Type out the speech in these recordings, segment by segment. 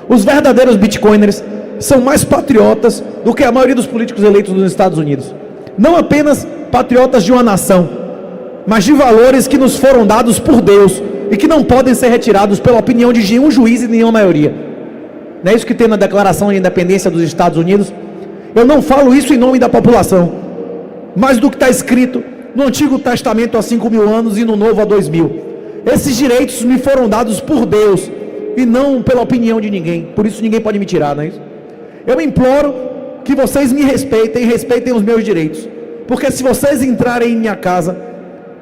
Os verdadeiros bitcoiners são mais patriotas do que a maioria dos políticos eleitos nos Estados Unidos. Não apenas patriotas de uma nação, mas de valores que nos foram dados por Deus e que não podem ser retirados pela opinião de nenhum juiz e nenhuma maioria. Não é isso que tem na Declaração de Independência dos Estados Unidos? Eu não falo isso em nome da população, mas do que está escrito no Antigo Testamento há 5.000 anos e no Novo há 2.000. Esses direitos me foram dados por Deus e não pela opinião de ninguém. Por isso ninguém pode me tirar, não é isso? Eu imploro que vocês me respeitem e respeitem os meus direitos. Porque se vocês entrarem em minha casa,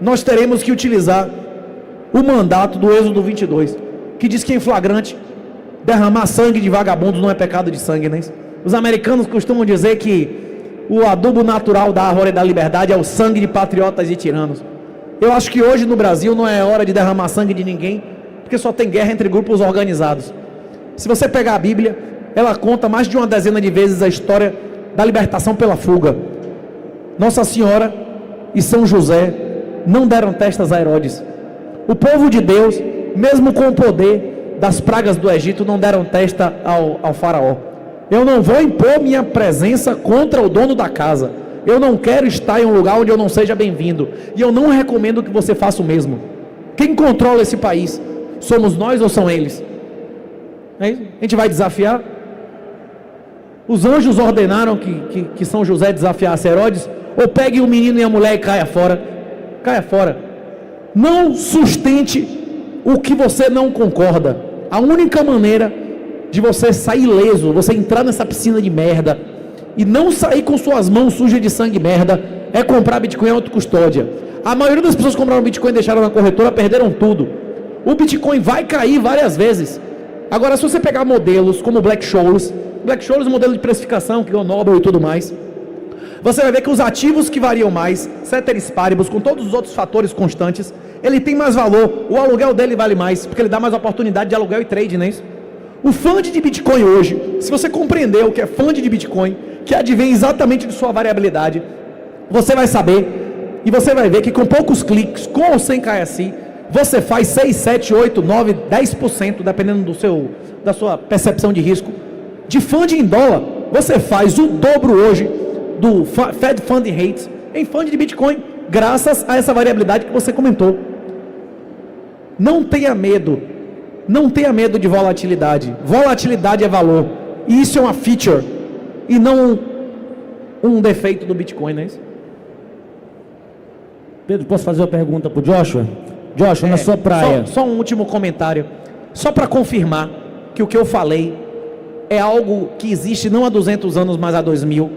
nós teremos que utilizar o mandato do Êxodo 22, que diz que em flagrante, derramar sangue de vagabundos não é pecado de sangue, não é isso? Os americanos costumam dizer que o adubo natural da árvore da liberdade é o sangue de patriotas e tiranos. Eu acho que hoje no Brasil não é hora de derramar sangue de ninguém, porque só tem guerra entre grupos organizados. Se você pegar a Bíblia, ela conta mais de uma dezena de vezes a história da libertação pela fuga. Nossa Senhora e São José não deram testas a Herodes. O povo de Deus, mesmo com o poder das pragas do Egito, não deram testa ao faraó. Eu não vou impor minha presença contra o dono da casa. Eu não quero estar em um lugar onde eu não seja bem-vindo. E eu não recomendo que você faça o mesmo. Quem controla esse país? Somos nós ou são eles? A gente vai desafiar? Os anjos ordenaram que São José desafiasse Herodes? Ou pegue o menino e a mulher e caia fora? Caia fora. Não sustente o que você não concorda. A única maneira de você sair ileso, você entrar nessa piscina de merda e não sair com suas mãos sujas de sangue merda, é comprar Bitcoin em autocustódia. A maioria das pessoas que compraram Bitcoin e deixaram na corretora perderam tudo. O Bitcoin vai cair várias vezes. Agora, se você pegar modelos como o Black-Scholes, modelo de precificação que ganhou Nobel e tudo mais, você vai ver que os ativos que variam mais, ceteris paribus, com todos os outros fatores constantes, ele tem mais valor, o aluguel dele vale mais, porque ele dá mais oportunidade de aluguel e trade, não é isso? O fund de Bitcoin hoje, se você compreender o que é fund de Bitcoin, que advém exatamente de sua variabilidade, você vai saber e você vai ver que com poucos cliques, com ou sem KSI, você faz 6, 7, 8, 9, 10%, dependendo da sua percepção de risco, de fund em dólar. Você faz o dobro hoje do Fed Fund Rate em fund de Bitcoin, graças a essa variabilidade que você comentou. Não tenha medo. Não tenha medo de volatilidade. Volatilidade é valor. E isso é uma feature e não um defeito do Bitcoin, não é isso? Pedro, posso fazer uma pergunta para o Joshua? Joshua, na sua praia. Só um último comentário. Só para confirmar que o que eu falei é algo que existe não há 200 anos, mas há 2000.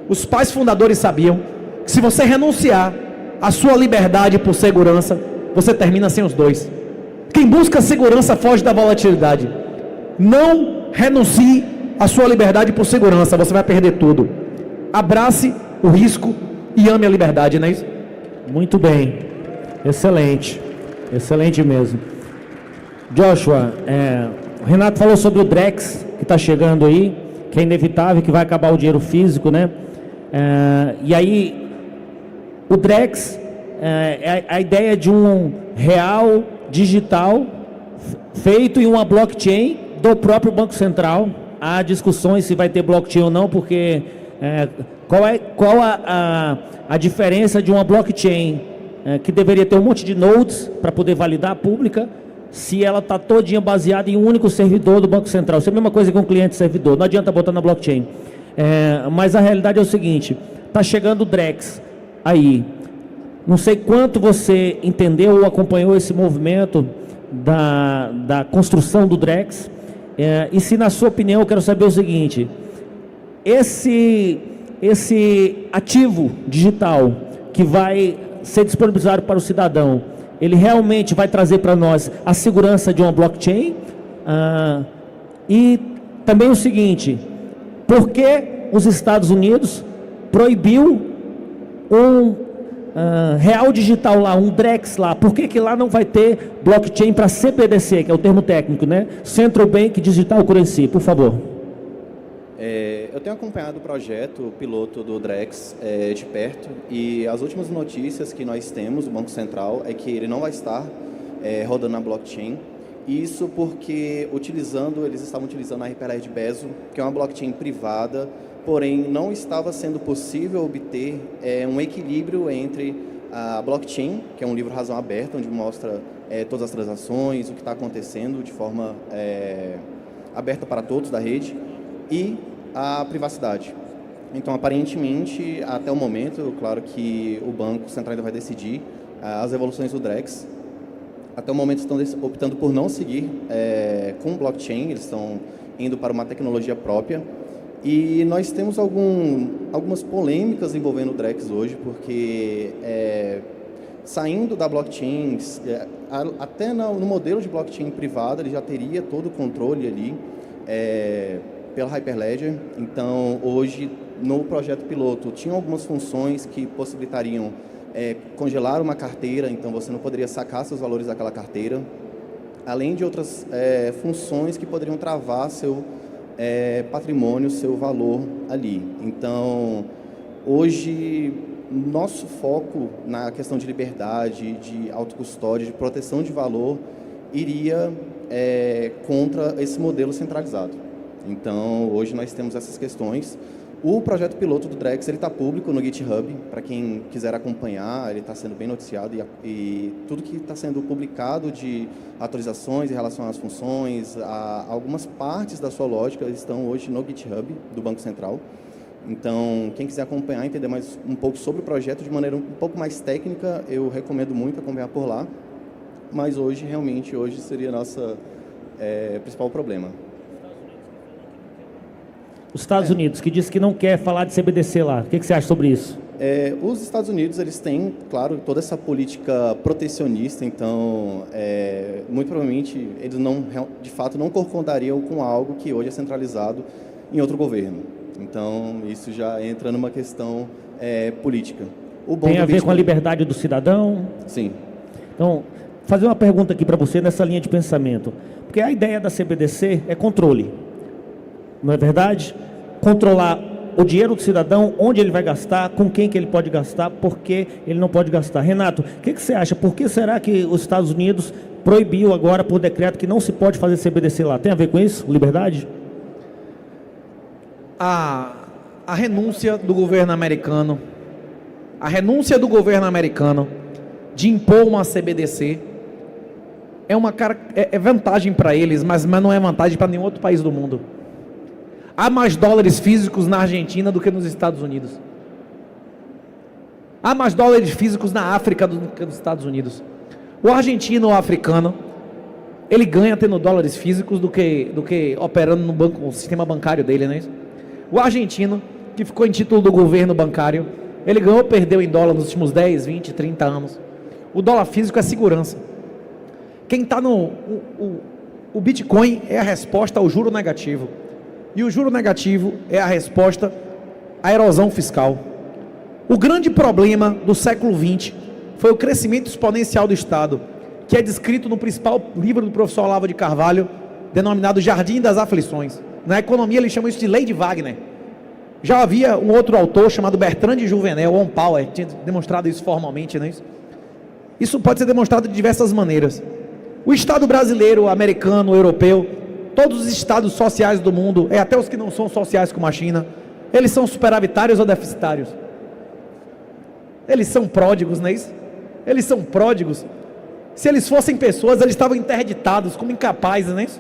Os pais fundadores sabiam que se você renunciar à sua liberdade por segurança, você termina sem os dois. Quem busca segurança foge da volatilidade. Não renuncie à sua liberdade por segurança, você vai perder tudo. Abrace o risco e ame a liberdade, não é isso? Muito bem, excelente, excelente mesmo. Joshua, o Renato falou sobre o Drex, que está chegando aí, que é inevitável, que vai acabar o dinheiro físico, né? E aí, o Drex é a ideia de um real digital feito em uma blockchain do próprio Banco Central. Há discussões se vai ter blockchain ou não, porque qual a diferença de uma blockchain que deveria ter um monte de nodes para poder validar a pública, se ela está todinha baseada em um único servidor do Banco Central. Isso é a mesma coisa que um cliente servidor, não adianta botar na blockchain. Mas a realidade é o seguinte, está chegando o Drex aí. Não sei quanto você entendeu ou acompanhou esse movimento da construção do Drex, e se na sua opinião, eu quero saber o seguinte, esse ativo digital que vai ser disponibilizado para o cidadão, ele realmente vai trazer para nós a segurança de uma blockchain? E também o seguinte, por que os Estados Unidos proibiu um real digital lá, um Drex lá? Por que lá não vai ter blockchain para CBDC, que é o termo técnico, né? Central Bank Digital Currency, por favor. Eu tenho acompanhado o projeto piloto do Drex de perto, e as últimas notícias que nós temos do Banco Central é que ele não vai estar rodando na blockchain, Isso porque eles estavam utilizando a Hyperledger Bezo, que é uma blockchain privada, porém não estava sendo possível obter um equilíbrio entre a blockchain, que é um livro razão aberta, onde mostra todas as transações, o que está acontecendo de forma aberta para todos da rede, e a privacidade. Então, aparentemente, até o momento, claro que o Banco Central ainda vai decidir as evoluções do DREX. Até o momento estão optando por não seguir com blockchain, eles estão indo para uma tecnologia própria. E nós temos algumas polêmicas envolvendo o DREX hoje, porque saindo da blockchain, até no modelo de blockchain privada, ele já teria todo o controle ali pela Hyperledger. Então, hoje, no projeto piloto, tinham algumas funções que possibilitariam congelar uma carteira, então você não poderia sacar seus valores daquela carteira, além de outras funções que poderiam travar seu patrimônio, seu valor ali. Então, hoje, nosso foco na questão de liberdade, de autocustódia, de proteção de valor, iria contra esse modelo centralizado. Então, hoje nós temos essas questões. O projeto piloto do DREX está público no GitHub, para quem quiser acompanhar, ele está sendo bem noticiado e tudo que está sendo publicado de atualizações em relação às funções, algumas partes da sua lógica estão hoje no GitHub do Banco Central. Então, quem quiser acompanhar, entender mais um pouco sobre o projeto de maneira um pouco mais técnica, eu recomendo muito acompanhar por lá, mas hoje, realmente, hoje seria nosso principal problema. Os Estados Unidos, que diz que não quer falar de CBDC lá. O que você acha sobre isso? Os Estados Unidos, eles têm, claro, toda essa política protecionista, então, muito provavelmente, eles de fato, não concordariam com algo que hoje é centralizado em outro governo. Então, isso já entra numa questão política. Tem a ver com a liberdade do cidadão? Sim. Então, fazer uma pergunta aqui para você nessa linha de pensamento. Porque a ideia da CBDC é controle. Não é verdade? Controlar o dinheiro do cidadão, onde ele vai gastar, com quem que ele pode gastar, por que ele não pode gastar. Renato, o que você acha? Por que será que os Estados Unidos proibiu agora por decreto que não se pode fazer CBDC lá? Tem a ver com isso? Liberdade? A renúncia do governo americano, de impor uma CBDC é vantagem para eles, mas não é vantagem para nenhum outro país do mundo. Há mais dólares físicos na Argentina do que nos Estados Unidos. Há mais dólares físicos na África do que nos Estados Unidos. O argentino ou o africano, ele ganha tendo dólares físicos do que operando no sistema bancário dele, não é isso? O argentino, que ficou em título do governo bancário, ele ganhou ou perdeu em dólar nos últimos 10, 20, 30 anos. O dólar físico é segurança. Quem está o Bitcoin é a resposta ao juro negativo. E o juro negativo é a resposta à erosão fiscal. O grande problema do século XX foi o crescimento exponencial do Estado, que é descrito no principal livro do professor Olavo de Carvalho, denominado Jardim das Aflições. Na economia eles chamam isso de Lei de Wagner. Já havia um outro autor chamado Bertrand de Juvenel, On Power, que tinha demonstrado isso formalmente, não é isso? Isso pode ser demonstrado de diversas maneiras. O Estado brasileiro, americano, europeu, todos os estados sociais do mundo, até os que não são sociais como a China, eles são superavitários ou deficitários? Eles são pródigos, não é isso? Eles são pródigos. Se eles fossem pessoas, eles estavam interditados, como incapazes, não é isso?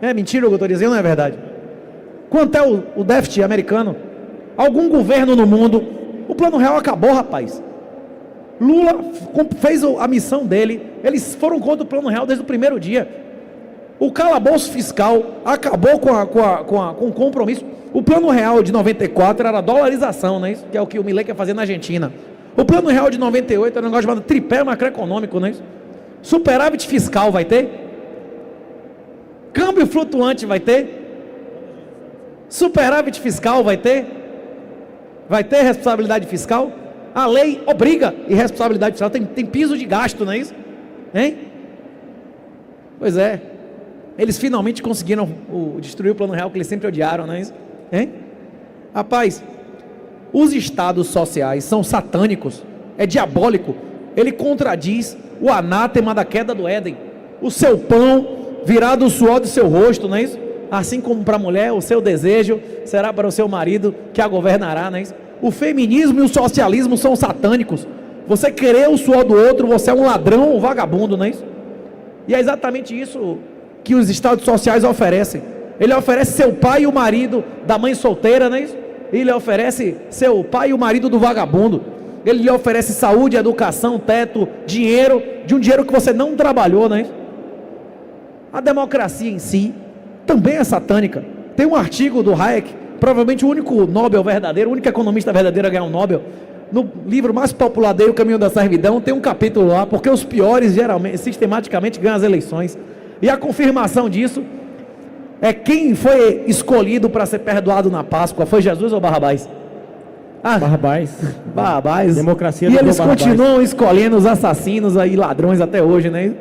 É mentira o que eu estou dizendo, não é verdade? Quanto é o déficit americano? Algum governo no mundo, o Plano Real acabou, rapaz. Lula fez a missão dele, eles foram contra o Plano Real desde o primeiro dia. O calabouço fiscal acabou com o compromisso. O Plano Real de 94 era a dolarização, não é isso? Que é o que o Milei quer fazer na Argentina. O Plano Real de 98 era um negócio chamado tripé macroeconômico, não é isso? Superávit fiscal vai ter? Câmbio flutuante vai ter? Superávit fiscal vai ter? Vai ter responsabilidade fiscal? A lei obriga e responsabilidade fiscal. Tem piso de gasto, não é isso? Hein? Pois é. Eles finalmente conseguiram destruir o Plano Real que eles sempre odiaram, não é isso? Hein? Rapaz, os estados sociais são satânicos, é diabólico. Ele contradiz o anátema da queda do Éden. O seu pão, virá do suor do seu rosto, não é isso? Assim como para a mulher, o seu desejo será para o seu marido que a governará, não é isso? O feminismo e o socialismo são satânicos. Você querer o suor do outro, você é um ladrão, um vagabundo, não é isso? E é exatamente isso que os estados sociais oferecem. Ele oferece seu pai e o marido da mãe solteira, não é isso? Ele oferece seu pai e o marido do vagabundo. Ele lhe oferece saúde, educação, teto, dinheiro, de um dinheiro que você não trabalhou, não é isso? A democracia em si também é satânica. Tem um artigo do Hayek, provavelmente o único Nobel verdadeiro, o único economista verdadeiro a ganhar um Nobel, no livro mais popular dele, O Caminho da Servidão, tem um capítulo lá, porque os piores geralmente, sistematicamente ganham as eleições. E a confirmação disso é quem foi escolhido para ser perdoado na Páscoa, foi Jesus ou Barrabás? Barrabás. Democracia e do eles Barrabás. Continuam escolhendo os assassinos e ladrões até hoje, né?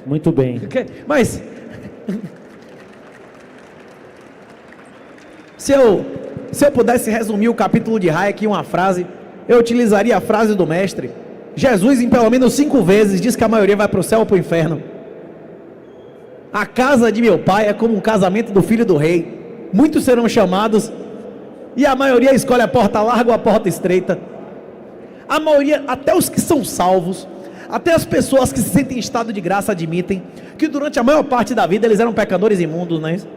Muito bem. Mas se eu pudesse resumir o capítulo de Hayek em uma frase, eu utilizaria a frase do mestre. Jesus, em pelo menos 5 vezes, diz que a maioria vai para o céu ou para o inferno. A casa de meu pai é como um casamento do filho do rei. Muitos serão chamados e a maioria escolhe a porta larga ou a porta estreita. A maioria, até os que são salvos, até as pessoas que se sentem em estado de graça admitem que durante a maior parte da vida eles eram pecadores imundos, não é isso?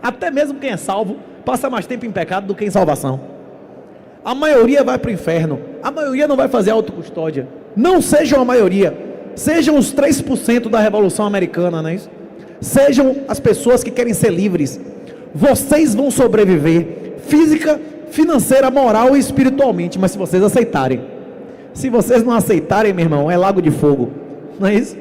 Até mesmo quem é salvo passa mais tempo em pecado do que em salvação. A maioria vai para o inferno. A maioria não vai fazer autocustódia. Não sejam a maioria. Sejam os 3% da Revolução Americana, não é isso? Sejam as pessoas que querem ser livres. Vocês vão sobreviver física, financeira, moral e espiritualmente, mas se vocês aceitarem. Se vocês não aceitarem, meu irmão, é lago de fogo, não é isso?